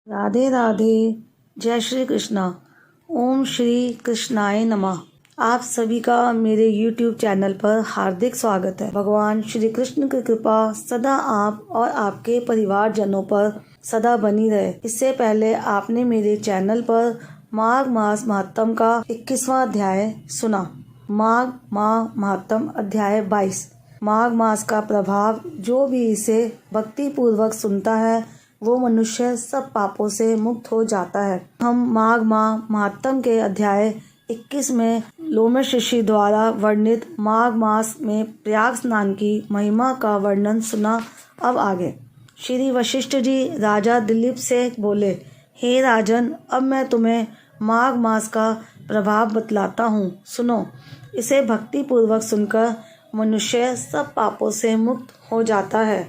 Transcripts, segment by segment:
राधे राधे। जय श्री कृष्णा। ओम श्री कृष्णाय नमः। आप सभी का मेरे YouTube चैनल पर हार्दिक स्वागत है। भगवान श्री कृष्ण की कृपा सदा आप और आपके परिवारजनों पर सदा बनी रहे। इससे पहले आपने मेरे चैनल पर माघ मास महात्म का 21वां अध्याय सुना। माघ माह महात्म अध्याय 22। माघ मास का प्रभाव, जो भी इसे भक्ति पूर्वक सुनता है वो मनुष्य सब पापों से मुक्त हो जाता है। हम माघ माह महात्म के अध्याय 21 में लोमश ऋषि द्वारा वर्णित माघ मास में प्रयाग स्नान की महिमा का वर्णन सुना। अब आगे श्री वशिष्ठ जी राजा दिलीप से बोले, हे राजन, अब मैं तुम्हें माघ मास का प्रभाव बतलाता हूँ, सुनो। इसे भक्ति पूर्वक सुनकर मनुष्य सब पापों से मुक्त हो जाता है।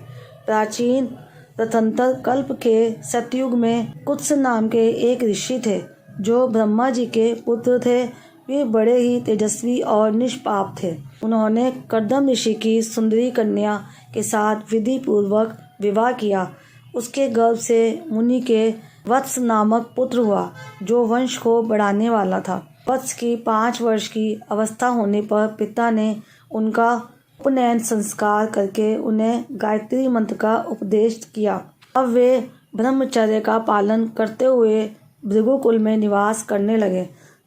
प्राचीन रथंतर कल्प के सतयुग में कुत्स नाम के एक ऋषि थे, जो ब्रह्मा जी के पुत्र थे। वे बड़े ही तेजस्वी और निष्पाप थे। उन्होंने कर्दम ऋषि की सुंदरी कन्या के साथ विधि पूर्वक विवाह किया। उसके गर्भ से मुनि के वत्स नामक पुत्र हुआ, जो वंश को बढ़ाने वाला था। वत्स की 5 वर्ष की अवस्था होने पर पिता ने उनका उपनयन संस्कार करके उन्हें गायत्री मंत्र का उपदेश किया। अब वे ब्रह्मचर्य का पालन करते हुए भृगुकुल में निवास करने लगे।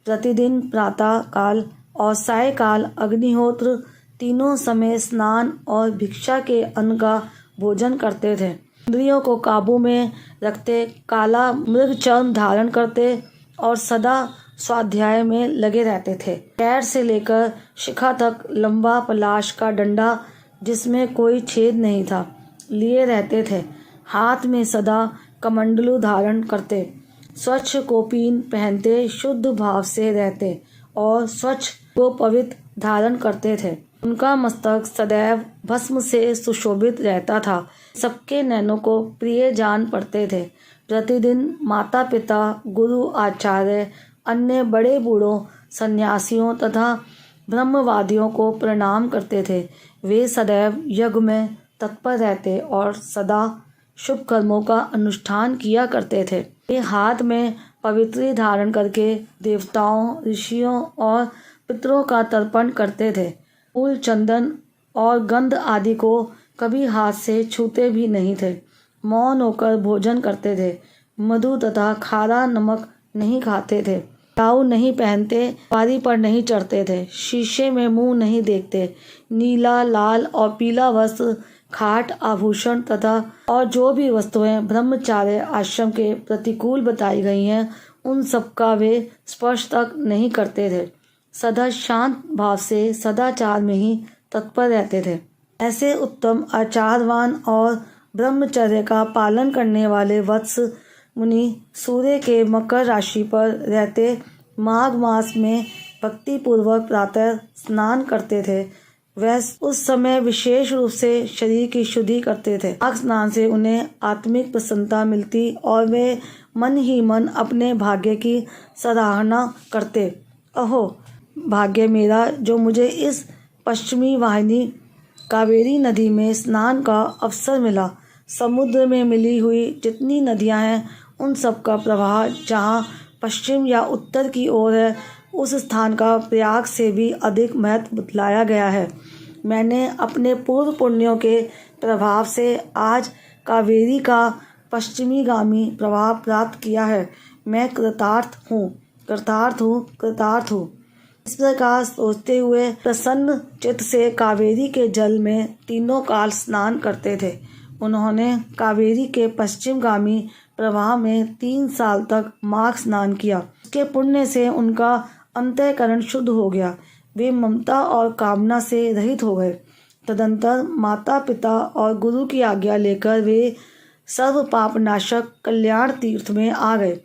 प्रतिदिन प्रातः काल और सायकाल अग्निहोत्र, तीनों समय स्नान और भिक्षा के अन्न का भोजन करते थे। इंद्रियों को काबू में रखते काला मृगचर्म धारण करते और सदा स्वाध्याय में लगे रहते थे। पैर से लेकर शिखा तक लंबा पलाश का डंडा, जिसमें कोई छेद नहीं था, लिए रहते थे। हाथ में सदा कमंडलू धारण करते, स्वच्छ कोपीन पहनते, शुद्ध भाव से रहते और स्वच्छ को पवित्र धारण करते थे। उनका मस्तक सदैव भस्म से सुशोभित रहता था। सबके नैनों को प्रिय जान पड़ते थे। प्रतिदिन माता पिता, गुरु, आचार्य, अन्य बड़े बूढ़ों, सन्यासियों तथा ब्रह्मवादियों को प्रणाम करते थे। वे सदैव यज्ञ में तत्पर रहते और सदा शुभ कर्मों का अनुष्ठान किया करते थे। वे हाथ में पवित्री धारण करके देवताओं, ऋषियों और पितरों का तर्पण करते थे। फूल, चंदन और गंध आदि को कभी हाथ से छूते भी नहीं थे। मौन होकर भोजन करते थे। मधु तथा खारा नमक नहीं खाते थे। टाऊ नहीं पहनते, सवारी पर नहीं चढ़ते थे। शीशे में मुंह नहीं देखते। नीला, लाल और पीला वस्त्र, खाट, आभूषण तथा और जो भी वस्तुएं ब्रह्मचार्य आश्रम के प्रतिकूल बताई गई हैं, उन सब का वे स्पर्श तक नहीं करते थे। सदा शांत भाव से सदाचार में ही तत्पर रहते थे। ऐसे उत्तम आचारवान और ब्रह्मचर्य का पालन करने वाले वत्स मुनि सूर्य के मकर राशि पर रहते माघ मास में भक्ति पूर्वक प्रातः स्नान करते थे। वह उस समय विशेष रूप से शरीर की शुद्धि करते थे। माघ स्नान से उन्हें आत्मिक प्रसन्नता मिलती और वे मन ही मन अपने भाग्य की सराहना करते। अहो भाग्य मेरा, जो मुझे इस पश्चिमी वाहिनी कावेरी नदी में स्नान का अवसर मिला। समुद्र में मिली हुई जितनी नदियां हैं, उन सब का प्रवाह जहाँ पश्चिम या उत्तर की ओर है, उस स्थान का प्रयाग से भी अधिक महत्व बतलाया गया है। मैंने अपने पूर्व पुण्यों के प्रभाव से आज कावेरी का पश्चिमीगामी प्रवाह प्राप्त किया है। मैं कृतार्थ हूँ, कृतार्थ हूँ, कृतार्थ हूँ। इस प्रकार सोचते हुए प्रसन्न चित्त से कावेरी के जल में तीनों काल स्नान करते थे। उन्होंने कावेरी के पश्चिमगामी प्रवाह में 3 साल तक माघ स्नान किया। उसके पुण्य से उनका अंतःकरण शुद्ध हो गया। वे ममता और कामना से रहित हो गए। तदंतर माता पिता और गुरु की आज्ञा लेकर वे सर्व पापनाशक कल्याण तीर्थ में आ गए।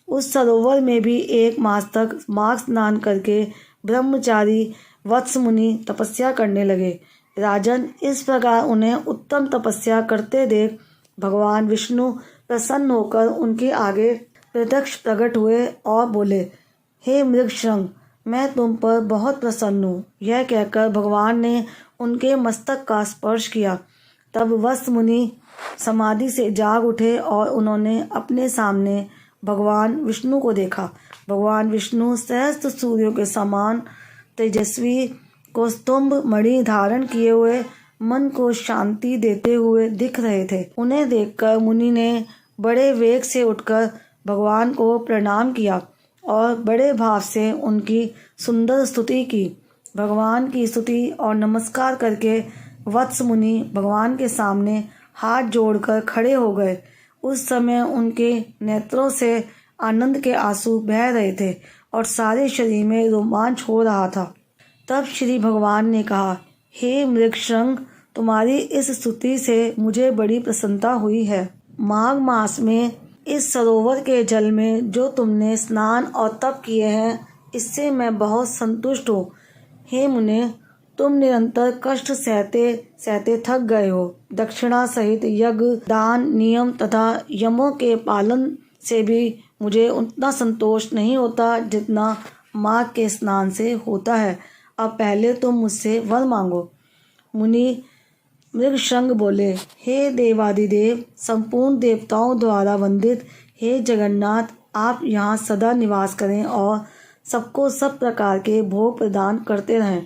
उस सरोवर में भी 1 मास तक माघ स्नान करके ब्रह्मचारी वत्स मुनि तपस्या करने लगे। राजन, इस प्रकार उन्हें उत्तम तपस्या करते देख भगवान विष्णु प्रसन्न होकर उनके आगे प्रत्यक्ष प्रकट हुए और बोले, हे मृगशृंग, मैं तुम पर बहुत प्रसन्न हूँ। यह कहकर भगवान ने उनके मस्तक का स्पर्श किया। तब वत्स मुनि समाधि से जाग उठे और उन्होंने अपने सामने भगवान विष्णु को देखा। भगवान विष्णु सहस्त्र सूर्यों के समान तेजस्वी कौस्तुभ मणि धारण किए हुए मन को शांति देते हुए दिख रहे थे। उन्हें देखकर मुनि ने बड़े वेग से उठकर भगवान को प्रणाम किया और बड़े भाव से उनकी सुंदर स्तुति की। भगवान की स्तुति और नमस्कार करके वत्स मुनि भगवान के सामने हाथ जोड़कर खड़े हो गए। उस समय उनके नेत्रों से आनंद के आंसू बह रहे थे और सारे शरीर में रोमांच हो रहा था। तब श्री भगवान ने कहा, हे मृगशृंग, तुम्हारी इस स्तुति से मुझे बड़ी प्रसन्नता हुई है। माघ मास में इस सरोवर के जल में जो तुमने स्नान और तप किए हैं, इससे मैं बहुत संतुष्ट हूँ। हे मुने, तुम निरंतर कष्ट सहते सहते थक गए हो। दक्षिणा सहित यज्ञ, दान, नियम तथा यमों के पालन से भी मुझे उतना संतोष नहीं होता जितना माघ के स्नान से होता है। अब पहले तुम मुझसे वर मांगो। मुनि मृगशृंग बोले, हे देवादिदेव, संपूर्ण देवताओं द्वारा वंदित हे जगन्नाथ, आप यहाँ सदा निवास करें और सबको सब प्रकार के भोग प्रदान करते रहें।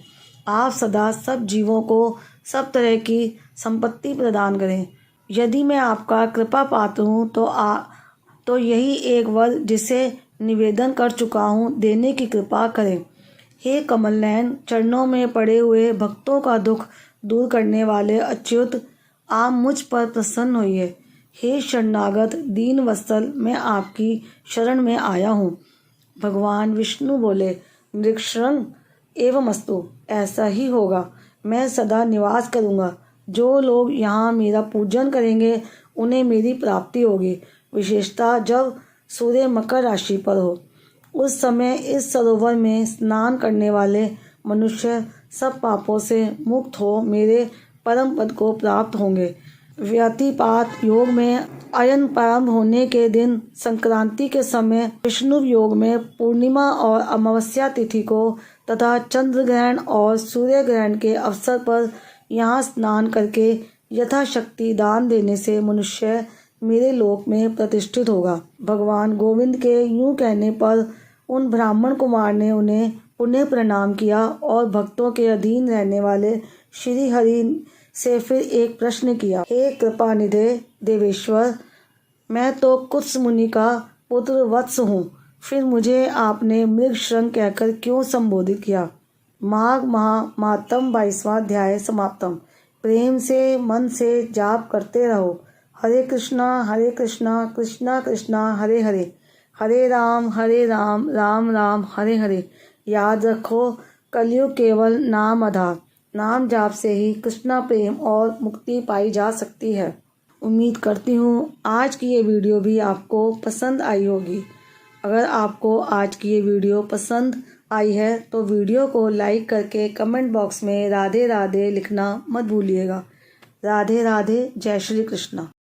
आप सदा सब जीवों को सब तरह की संपत्ति प्रदान करें। यदि मैं आपका कृपा पात्र हूँ तो यही एक वर जिसे निवेदन कर चुका हूँ देने की कृपा करें। हे कमल नयन, चरणों में पड़े हुए भक्तों का दुख दूर करने वाले अच्युत, आप मुझ पर प्रसन्न होइए। हे शरणागत दीन वत्सल, मैं आपकी शरण में आया हूँ। भगवान विष्णु बोले, मृगशृंग, एवमस्तु, ऐसा ही होगा। मैं सदा निवास करूँगा। जो लोग यहाँ मेरा पूजन करेंगे उन्हें मेरी प्राप्ति होगी, विशेषतः जब सूर्य मकर राशि पर हो। उस समय इस सरोवर में स्नान करने वाले मनुष्य सब पापों से मुक्त हो मेरे परम पद को प्राप्त होंगे। व्यतिपात योग में अयन प्रारंभ होने के दिन संक्रांति के समय विष्णु योग में पूर्णिमा और अमावस्या तिथि को तथा चंद्र ग्रहण और सूर्य ग्रहण के अवसर पर यहाँ स्नान करके यथाशक्ति दान देने से मनुष्य मेरे लोक में प्रतिष्ठित होगा। भगवान गोविंद के यूं कहने पर उन ब्राह्मण कुमार ने उन्हें पुनः प्रणाम किया और भक्तों के अधीन रहने वाले श्री हरि से फिर एक प्रश्न किया, हे कृपा निधे देवेश्वर, मैं तो कुत्स मुनि का पुत्र वत्स हूँ, फिर मुझे आपने मृगशृंग कहकर क्यों संबोधित किया। माघ महात्म 22वां अध्याय समाप्तम। प्रेम से मन से जाप करते रहो। हरे कृष्णा कृष्णा कृष्णा हरे हरे, हरे राम राम राम हरे हरे। याद रखो, कलयुग केवल नाम आधार, नाम जाप से ही कृष्णा प्रेम और मुक्ति पाई जा सकती है। उम्मीद करती हूँ आज की ये वीडियो भी आपको पसंद आई होगी। अगर आपको आज की ये वीडियो पसंद आई है तो वीडियो को लाइक करके कमेंट बॉक्स में राधे राधे लिखना मत भूलिएगा। राधे राधे, जय श्री कृष्णा।